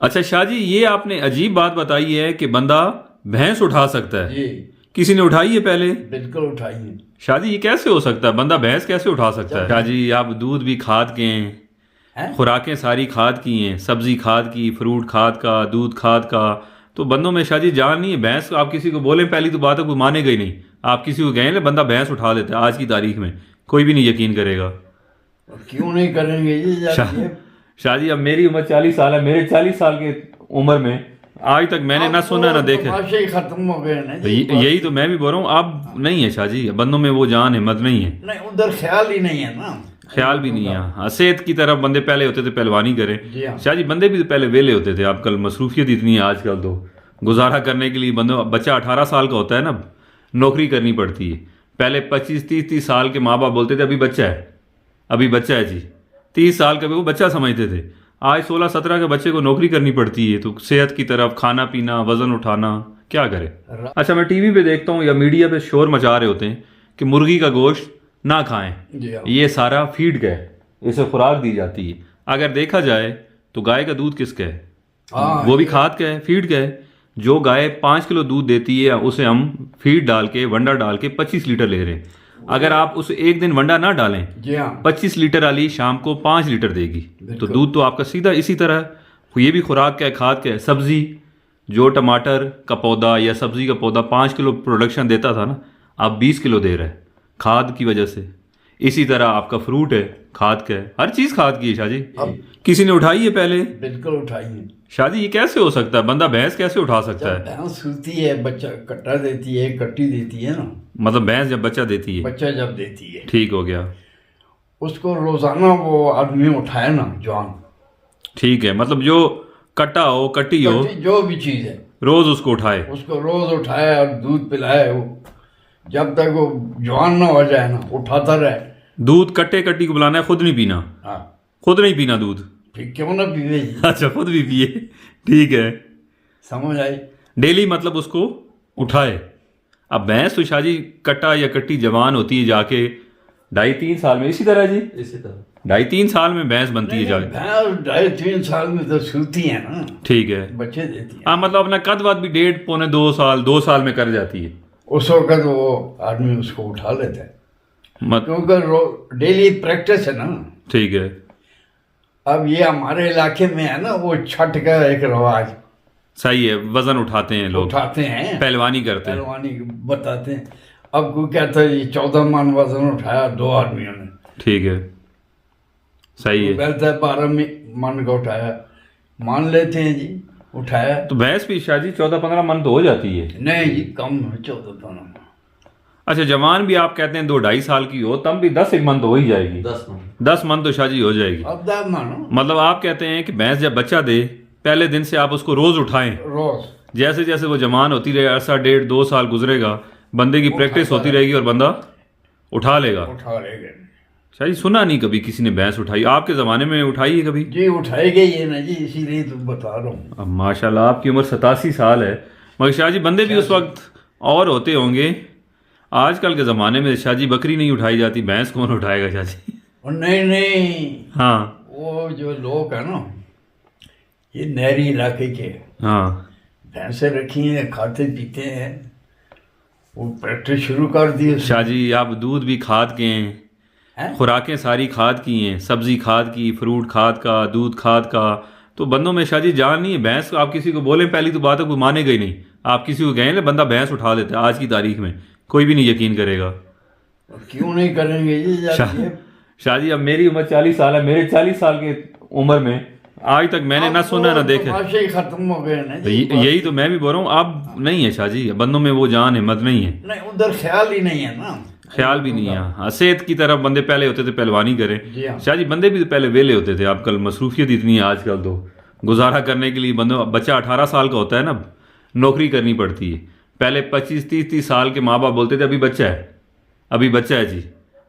अच्छा शाह जी, ये आपने अजीब बात बताई है कि बंदा भैंस उठा सकता है। जी किसी ने उठाई है पहले? बिल्कुल उठाइए। शाह जी, ये कैसे हो सकता है? बंदा भैंस कैसे उठा सकता है? शाह जी, आप दूध भी खाद के हैं, हैं? खुराकें सारी खाद की हैं, सब्जी खाद की, फ्रूट खाद का, दूध खाद का। तो बंदों में शाह जी जान नहीं है। भैंस आप किसी को बोले, पहली तो बात है कोई मानेगा ही नहीं। आप किसी को कहें ना बंदा भैंस उठा लेता है, आज की तारीख में कोई भी नहीं यकीन करेगा। क्यों नहीं करेंगे जी? शाह शाह जी, अब मेरी उम्र 40 साल है। मेरे 40 साल की उम्र में आज तक मैंने ना सुना ना देखा। तमाशे ही खत्म हो गए ना जी। यही तो मैं भी बोल रहा हूँ, अब नहीं है शाह जी, बंदों में वो जान हिम्मत नहीं है। नहीं, उधर ख्याल ही नहीं है ना। ख्याल भी नहीं है। हाँ, सेहत की तरफ बंदे पहले होते थे पहलवानी करें। जी हाँ। शाह जी, बंदे भी तो पहले वेले होते थे। अब कल मसरूफियत इतनी है आजकल, तो गुजारा करने के लिए बंदों, बच्चा 18 साल का होता है ना, नौकरी करनी पड़ती है। पहले 25-30 साल के माँ बाप बोलते थे अभी बच्चा है, अभी बच्चा है जी। 30 साल का भी वो बच्चा समझते थे। आज 16-17 के बच्चे को नौकरी करनी पड़ती है। तो सेहत की तरफ, खाना पीना, वजन उठाना, क्या करे। अच्छा, मैं टीवी पे देखता हूँ या मीडिया पे शोर मचा रहे होते हैं कि मुर्गी का गोश्त ना खाएं, जी हाँ। ये सारा फीड का है, इसे खुराक दी जाती है। अगर देखा जाए तो गाय का दूध किसका है? हाँ, वो भी खाद का है, फीड का है। जो गाय 5 किलो दूध देती है, उसे हम फीड डाल के, वंडा डाल के 25 लीटर ले रहे हैं। अगर आप उसे एक दिन वंडा ना डालें, जी हाँ। 25 लीटर वाली शाम को 5 लीटर देगी। तो दूध तो आपका सीधा इसी तरह ये भी खुराक का है, खाद का है। सब्जी, जो टमाटर का पौधा या सब्जी का पौधा 5 किलो प्रोडक्शन देता था ना, आप 20 किलो दे रहे हैं खाद की वजह से। इसी तरह आपका फ्रूट है, खाद का है, हर चीज खाद की है। शाह जी, किसी ने उठाई है पहले? बिल्कुल उठाइए। शाह जी, ये कैसे हो सकता है? बंदा भैंस कैसे उठा सकता है? भैंस सूती है, बच्चा कट्टा देती है, कट्टी देती है ना। मतलब भैंस जब बच्चा देती है, बच्चा जब देती है, ठीक हो गया। उसको रोजाना वो आदमी उठाए ना, जवान। ठीक है, मतलब जो कट्टा हो, कट्टी हो, जो भी चीज है, रोज उसको उठाए। उसको रोज उठाए और दूध पिलाए। वो जब तक वो जवान ना हो जाए ना, उठाता रहे। दूध कट्टे कट्टी को बुलाना है, खुद नहीं पीना। हाँ, खुद नहीं पीना दूध? फिर क्यों ना पीवे जी। अच्छा, खुद भी पिए, ठीक है। समझ आई? डेली मतलब उसको उठाए। अब भैंस तो शाह जी कट्टा या कट्टी जवान होती है जाके 2.5-3 साल में, इसी तरह जी, इसी तरह 2.5-3 साल में भैंस बनती है जाके। भैंस 2.5-3 साल में तो सूती है ना, ठीक है। बच्चे देती है। हाँ, मतलब अपना कद वद भी 1.5-2 साल, 2 साल में कर जाती है। उस वक्त वो आदमी उसको उठा लेता है, मत क्योंकि डेली प्रैक्टिस है ना। ठीक है। अब ये हमारे इलाके में है ना, वो छठ का एक रिवाज, सही है, वजन उठाते हैं लोग, उठाते हैं, पहलवानी करते हैं। पहलवानी बताते हैं। अब कोई कहता है ये 14 मन वजन उठाया 2 आदमियों ने, ठीक है, सही है। कहता है 12 मन का उठाया, मान लेते हैं जी, उठाया। तो भैंस भी शाह जी 14-15 मन तो हो जाती है? नहीं जी, कम है, 14 मन। अच्छा, जवान भी आप कहते हैं 2-2.5 साल की हो तब भी 10 एक मन तो हो ही जाएगी। 10 मन तो शाह जी हो जाएगी। अब 10 मानो। मतलब आप कहते हैं कि भैंस जब बच्चा दे, पहले दिन से आप उसको रोज उठाएं। रोज जैसे जैसे वो जवान होती रहे, अरसा 1.5-2 साल गुजरेगा, बंदे की प्रैक्टिस होती रहेगी और बंदा उठा लेगा। उठा लेंगे शाह जी, सुना नहीं कभी किसी ने भैंस उठाई। आपके जमाने में उठाई है कभी? जी, उठाएंगे ये ना जी, इसीलिए तो बता रहा हूँ। अब माशाल्लाह आपकी उम्र 87 साल है, मगर शाह जी बंदे भी उस वक्त और होते होंगे। आजकल के ज़माने में शाह जी बकरी नहीं उठाई जाती, भैंस कौन उठाएगा शाह जी? और नहीं, हाँ वो जो लोग है ना, ये नहरी इलाके के, हाँ, भैंसे रखी हैं, खाते पीते हैं, वो प्रैक्टिस शुरू कर दी उसने। शाह जी आप दूध भी खाद के हैं, हैं? खुराकें सारी खाद की हैं, सब्जी खाद की, फ्रूट खाद का, दूध खाद का। तो बंदों में शाह जी जान नहीं है। भैंस आप किसी को बोले, पहली तो बात है कोई मानेगा ही नहीं। आप किसी को कहें ना बंदा भैंस उठा लेता है, आज की तारीख में कोई भी नहीं यकीन करेगा। क्यों नहीं करेंगे जी? शाह जी, अब मेरी उम्र 40 साल है। मेरे 40 साल की उम्र में आज तक मैंने ना सुना ना देखा। तमाशे ही खत्म हो गए ना जी। यही तो मैं भी बोल रहा हूँ, अब नहीं है शाह जी, बंदों में वो जान हिम्मत नहीं है। नहीं, उधर ख्याल ही नहीं है ना। ख्याल भी नहीं है। हाँ, सेहत की तरफ बंदे पहले होते थे पहलवानी करें। जी हाँ। शाह जी, बंदे भी तो पहले वेले होते थे। अब कल मसरूफियत इतनी है आजकल, तो गुजारा करने के लिए बंदों, बच्चा 18 साल का होता है ना, नौकरी करनी पड़ती है। पहले 25-30 साल के माँ बाप बोलते थे अभी बच्चा है, अभी बच्चा है जी।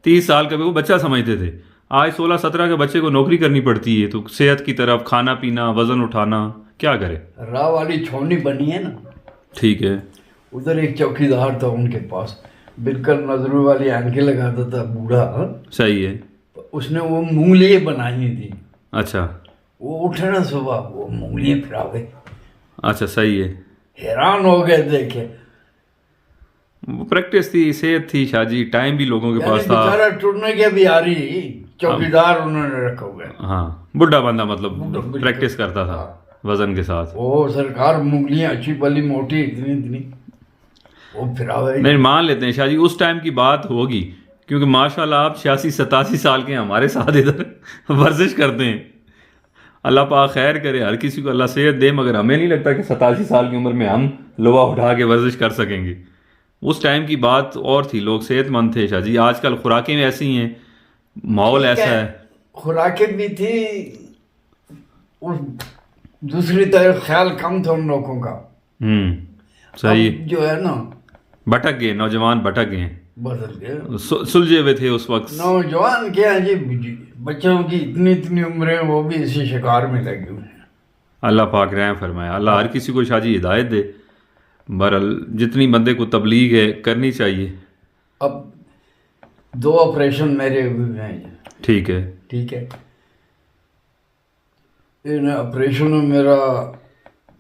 30 साल का भी वो बच्चा समझते थे। आज 16-17 के बच्चे को नौकरी करनी पड़ती है। तो सेहत की तरफ, खाना पीना, वजन उठाना, क्या करे। राह वाली छोड़नी बनी है ना, ठीक है। उधर एक चौकीदार था, उनके पास बिल्कुल नजरों वाली एनके लगाता था, बूढ़ा। सही है। उसने वो मूंगलिए बनाई थी। अच्छा। वो उठे ना सुबह, वो उंगलियां फिरावे, अच्छा सही है। हैरान हो गए देखे। वो प्रैक्टिस थी, सेहत थी शाहजी, टाइम भी लोगों के यानी पास था। बेचारा टूटने के भी आ रही, चौकीदार उन्होंने रखा हुआ है। हाँ बुढ़ा बंदा मतलब बुढ़ा- प्रैक्टिस करता था वजन के साथ। वो सरकार उंगलियां अच्छी भली मोटी इतनी इतनी, वो फिरावे। नहीं मान लेते हैं शाहजी उस टाइम की बात होगी, क्योंकि माशाल्लाह आप 86-87 साल के हैं, हमारे साथ इधर वर्जिश करते हैं। अल्लाह पाक खैर करे, हर किसी को अल्लाह सेहत दे, मगर हमें नहीं लगता कि 87 साल की उम्र में हम लोहा उठा के वर्जिश कर सकेंगे। उस टाइम की बात और थी, लोग सेहतमंद थे शाहजी। आजकल खुराकें ऐसी हैं, माहौल ऐसा है। खुराकें भी थी, उस दूसरी तरफ ख्याल कम था उन लोगों का। सही। अब जो है ना, भटक गए नौजवान, भटक गए, बदल गए। सुलझे हुए थे उस वक्त। नौजवान क्या है जी, बच्चों की इतनी इतनी उम्र है, वो भी इसी शिकार में लगे हुए हैं। अल्लाह पाक रहम फरमाए, अल्लाह हर किसी को शाहजी हिदायत दे। बहरहाल जितनी बंदे को तबलीग है करनी चाहिए। अब 2 ऑपरेशन मेरे हुए हैं। ठीक है। ठीक है, इन ऑपरेशन में मेरा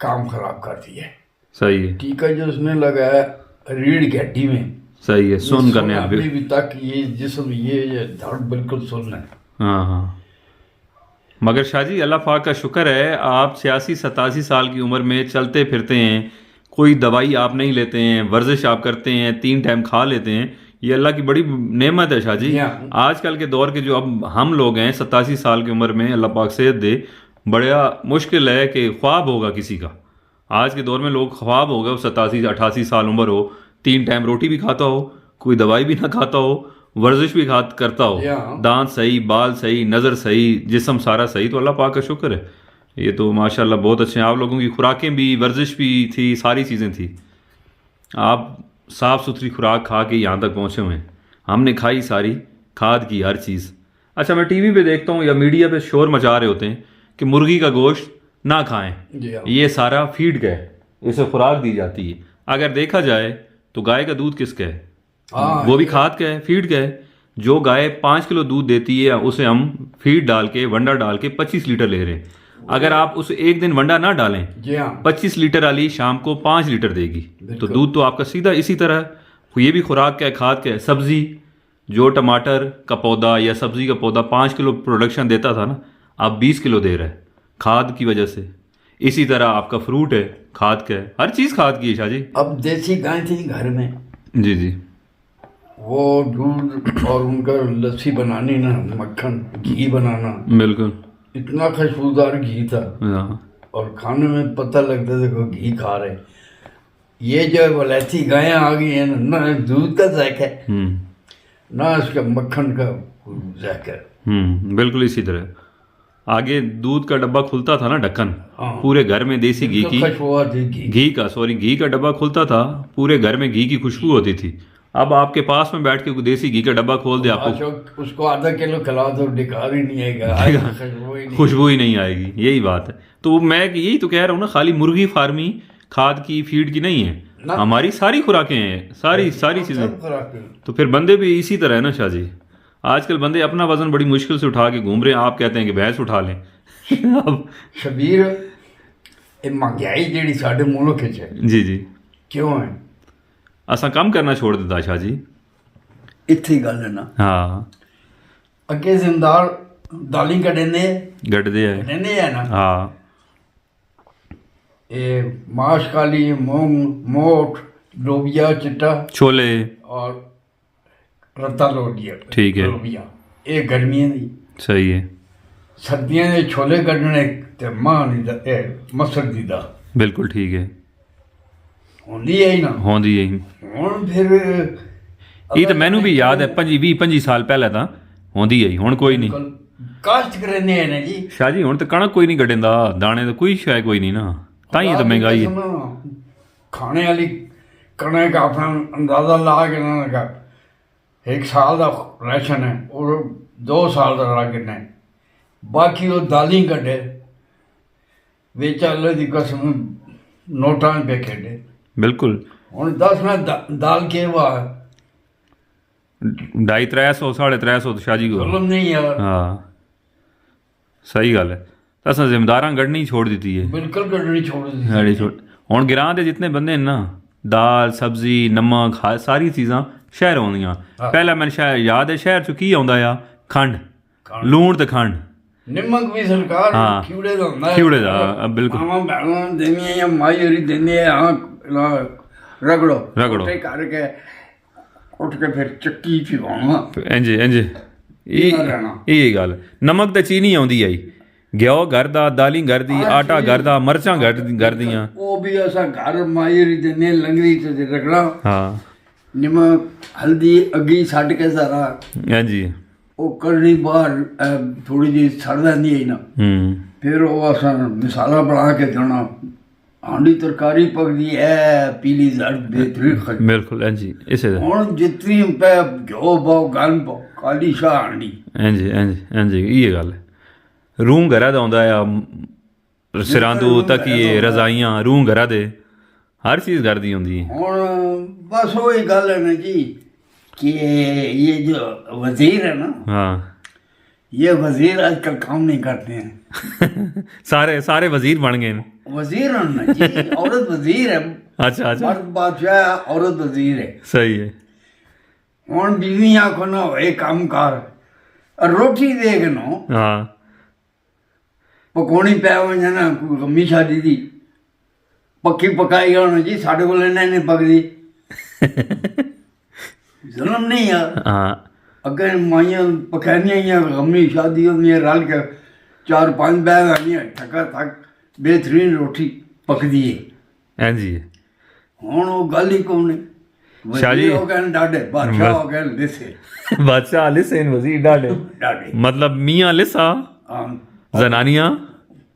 काम खराब कर दिया है। सही है। टीका जो उसने लगाया रीढ़ की हड्डी में, सही है। सुन करने अभी भी तक ये जिस्म, ये धड़ बिल्कुल सुन है। हाँ हाँ। मगर शाहजी अल्लाह पाक का शुक्र है, आप 86-87 साल की उम्र में चलते फिरते हैं, कोई दवाई आप नहीं लेते हैं, वर्जिश आप करते हैं, 3 टाइम खा लेते हैं। ये अल्लाह की बड़ी नेमत है शाहजी। आजकल के दौर के जो अब हम लोग हैं 87 साल की उम्र में, अल्लाह पाक सेहत दे, बड़ा मुश्किल है कि ख्वाब होगा किसी का। आज के दौर में लोग ख्वाब होगा 87-88 साल उम्र हो, 3 टाइम रोटी भी खाता हो, कोई दवाई भी ना खाता हो, वर्जिश भी करता हो, दांत सही, बाल सही, नज़र सही, जिस्म सारा सही, तो अल्लाह पाक का शुक्र है। ये तो माशाल्लाह बहुत अच्छे हैं। आप लोगों की खुराकें भी, वर्जिश भी थी, सारी चीज़ें थी। आप साफ़ सुथरी खुराक खा के यहाँ तक पहुँचे हुए हैं। हमने खाई सारी, खाद की हर चीज़। अच्छा, मैं टीवी पे देखता हूँ या मीडिया पे शोर मचा रहे होते हैं कि मुर्गी का गोश्त ना खाएं, ये सारा फीड का है, इसे खुराक दी जाती है। अगर देखा जाए तो गाय का दूध किसका है? वो भी खाद का है, फीड का है। जो गाय 5 किलो दूध देती है, उसे हम फीड डाल के, वंडा डाल के 25 लीटर ले रहे हैं। अगर आप उसे एक दिन वंडा ना डालें, 25 लीटर वाली शाम को 5 लीटर देगी, तो दूध तो आपका सीधा इसी तरह। ये भी खुराक का है, खाद का है। सब्जी, जो टमाटर का पौधा या सब्जी का पौधा 5 किलो प्रोडक्शन देता था ना, आप 20 किलो दे रहे हैं खाद की वजह से। इसी तरह आपका फ्रूट है, खाद का है, हर चीज़ खाद की है शाहजी। अब देसी गाय थी घर में, जी जी, वो दूध और उनका लस्सी बनानी ना, मक्खन, घी बनाना, बिल्कुल इतना खुशबूदार घी था। हाँ। और खाने में पता लगता था कि घी खा रहे। ये जो वलैती गायें आ गई हैं ना, दूध का जायका है, ना इसका मक्खन का जायका है। बिल्कुल इसी तरह। आगे दूध का डब्बा खुलता था ना, ढक्कन, पूरे घर में देसी घी की घी का डब्बा खुलता था, पूरे घर में घी की खुशबू होती थी। अब आपके पास में बैठ के देसी घी का डब्बा खोल दे आपको, उसको आधा किलो खिला दो, डिकार ही नहीं आएगा, खुशबू ही नहीं आएगी। यही बात है। तो मैं यही तो कह रहा हूँ ना, खाली मुर्गी फार्मी खाद की, फीड की नहीं है, हमारी सारी खुराकें हैं, सारी चीजें। तो फिर बंदे भी इसी तरह है ना शाहजी। आजकल बंदे अपना वजन बड़ी मुश्किल से उठा के घूम रहे हैं, आप कहते हैं कि भैंस उठा लें। अब शबीर, महंगाई जी साढ़े मुल्क है, जी जी, क्यों है? असा कम करना छोड़ दिता शाहजी, इतनी गल है ना। हाँ, अगे जिंदार दाली कडेंदे गड्ढदे है ना। हाँ, ये माश काली, मूंग, मोठ, लोबिया चिट्टा, छोले और रत्ता लोबिया, ठीक है, लोबिया, ये गर्मियां दी। सही है। सर्दियां दे छोले कड्ढने ते मां दी मसर दी दा, बिल्कुल ठीक है, होंदी है ही ना, होंदी है। हुण फिर ये तो मैनू भी याद है, 25 साल पहले ਤਾਂ होंदी है, हुण कोई नहीं। काश्त करने है ना जी शाहजी, हुण तो कणक कोई नहीं कढेंदा, दाने तो कोई शायद कोई नहीं ना, ताई तो महंगाई है। खाने वाली कणक अपना अंदाजा ला के ना लगा, 1 साल का राशन है और 2 साल का राशन है, बाकी वो दाली कटे बेच, अल्लाह की कसम नोटा पे खेडे। बिल्कुल। हुण 10 में दाल के हुआ 250-300 350 तो शाहजी को नहीं यार। हाँ, सही गल है। ਤਾਂ ਅਸਾਂ ਜ਼ਿਮੀਦਾਰਾਂ ਗੜਨੀ ਛੋੜ ਦਿੱਤੀ ਹੈ ਬਿਲਕੁਲ ਕੱਢਣੀ ਛੋੜ ਦਿੱਤੀ ਸਾਡੀ ਛੋੜ ਹੁਣ ਗਿਰਾਂ ਦੇ ਜਿੰਨੇ ਬੰਦੇ ਨੇ ਨਾ ਦਾਲ ਸਬਜ਼ੀ ਨਮਕ ਸਾਰੀ ਚੀਜ਼ਾਂ ਸ਼ਹਿਰ ਆਉਂਦੀਆਂ ਪਹਿਲਾਂ ਮੈਨੂੰ ਸ਼ਹਿਰ ਯਾਦ ਹੈ ਸ਼ਹਿਰ 'ਚ ਕੀ ਆਉਂਦਾ ਆ ਖੰਡ ਲੂਣ ਤੇ ਖੰਡ ਨਿੰਮਕ ਵੀ ਸਰਕਾਰ ਹਾਂ। ਖਿਉੜੇ ਦਾ ਹੁੰਦਾ ਹੈ। ਖਿਉੜੇ ਦਾ, ਬਿਲਕੁਲ। ਆਵਾਂ ਭੈਣਾਂ ਦੇਣੀਆਂ ਜਾਂ ਮਾਈ ਹੋਰੀ ਦਿੰਦੇ ਆ ਰਗੜੋ ਰਗੜੋ। ਉੱਥੇ ਕਰਕੇ ਉੱਠ ਕੇ ਫਿਰ ਚੱਕੀ ਚ ਪਾਉਣਾ ਇੰਜ ਇਹ ਰਹਿਣਾ। ਇਹ ਗੱਲ ਨਮਕ ਤੇ ਚੀਨੀ ਆਉਂਦੀ ਆਈ ਘਿਓ ਘਰ ਦਾ ਦਾਲੀ ਘਰ ਦੀ ਆਟਾ ਘਰ ਦਾ ਮਰਚਾਂ ਘਰ ਦੀਆਂ ਉਹ ਵੀ ਅਸਾਂ ਘਰ ਮਾਈ ਹੋਰੀ ਦਿੰਦੇ ਲੰਗਰੀ ਤੇ ਰਗੜਾ ਹਾਂ ਨਿੰਮਕ ਹਲਦੀ ਅੱਗੀ ਛੱਡ ਕੇ ਸਾਰਾ ਹਾਂਜੀ ਉਹ ਕਰਨੀ ਬਾਹਰ ਥੋੜੀ ਜਿਹੀ ਛੱਡ ਦਿੰਦੀ ਹੈ ਨਾ ਫਿਰ ਉਹ ਅਸਾਂ ਮਸਾਲਾ ਬਣਾ ਕੇ ਦੇਣਾ ਹਾਂਡੀ ਤਰਕਾਰੀ ਪਕਦੀ ਐ ਪੀਲੀ ਜ਼ਰਦ ਬੇਤਰੀਨ ਖਾ ਬਿਲਕੁਲ ਹਾਂਜੀ ਇਸੇ ਦਾ ਹੁਣ ਜਿਤਨੀ ਪੈ ਘਿਓ ਪਾਓ ਗਨ ਪਾਓ ਕਾਲੀ ਸ਼ਾਹ ਹਾਂਡੀ ਹਾਂਜੀ ਇਹ ਗੱਲ ਹੈ ਰੂਹ ਘਰਾਂ ਦਾ ਆਉਂਦਾ ਆ ਸਿਰਾਂਦੂ ਤਕੀਏ ਰਜ਼ਾਈਆਂ ਰੂਹ ਘਰਾਂ ਦੇ ਹਰ ਚੀਜ਼ ਘਰ ਦੀ ਹੁੰਦੀ ਹੈ ਹੁਣ ਬਸ वही ਗੱਲ ਹੈ ਨਾ जी कि ये जो वजीर है ना हाँ ये वजीर आजकल काम नहीं करते हैं सारे वजीर बन गए वजीर है ना जी औरत वजीर है अच्छा मर्द बादशाह औरत वजीर है सही है ਹੁਣ बीवी आखो ना ये काम कर रोटी दे के नो हाँ पकौनी पै वञे ना कोई गमी शादी दी पक्की पकाई होना जी साढ़े को नहीं पकदी जुल्म नहीं यार हाँ अगर माइयां पकानियां या गमी शादी होंदी है रल के 4-5 बैग आनियां ठका तक बेहतरीन रोटी पकदी है हाँ जी ਹੁਣ ਉਹ ਗੱਲ ਹੀ ਕੌਣ ਹੈ शाह जी। ਹੋ ਗਏ ਨੇ ਡਾਡੇ ਬਾਦਸ਼ਾਹ ਹੋ ਗਏ ਨੇ ਲਿਸੇ बादशाह लिसन वजीर डाडे ਡਾਡੇ मतलब मियाँ लिसा ਹਾਂ जनानियाँ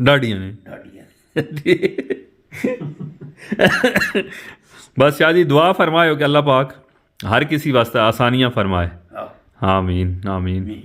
डाडियाँ ने ਡਾਡੀਆਂ बस शाह जी दुआ फरमाए हो कि अल्लाह पाक हर किसी वास्ते आसानियाँ फरमाए ਹਾਂ आमीन आमीन ਨਹੀਂ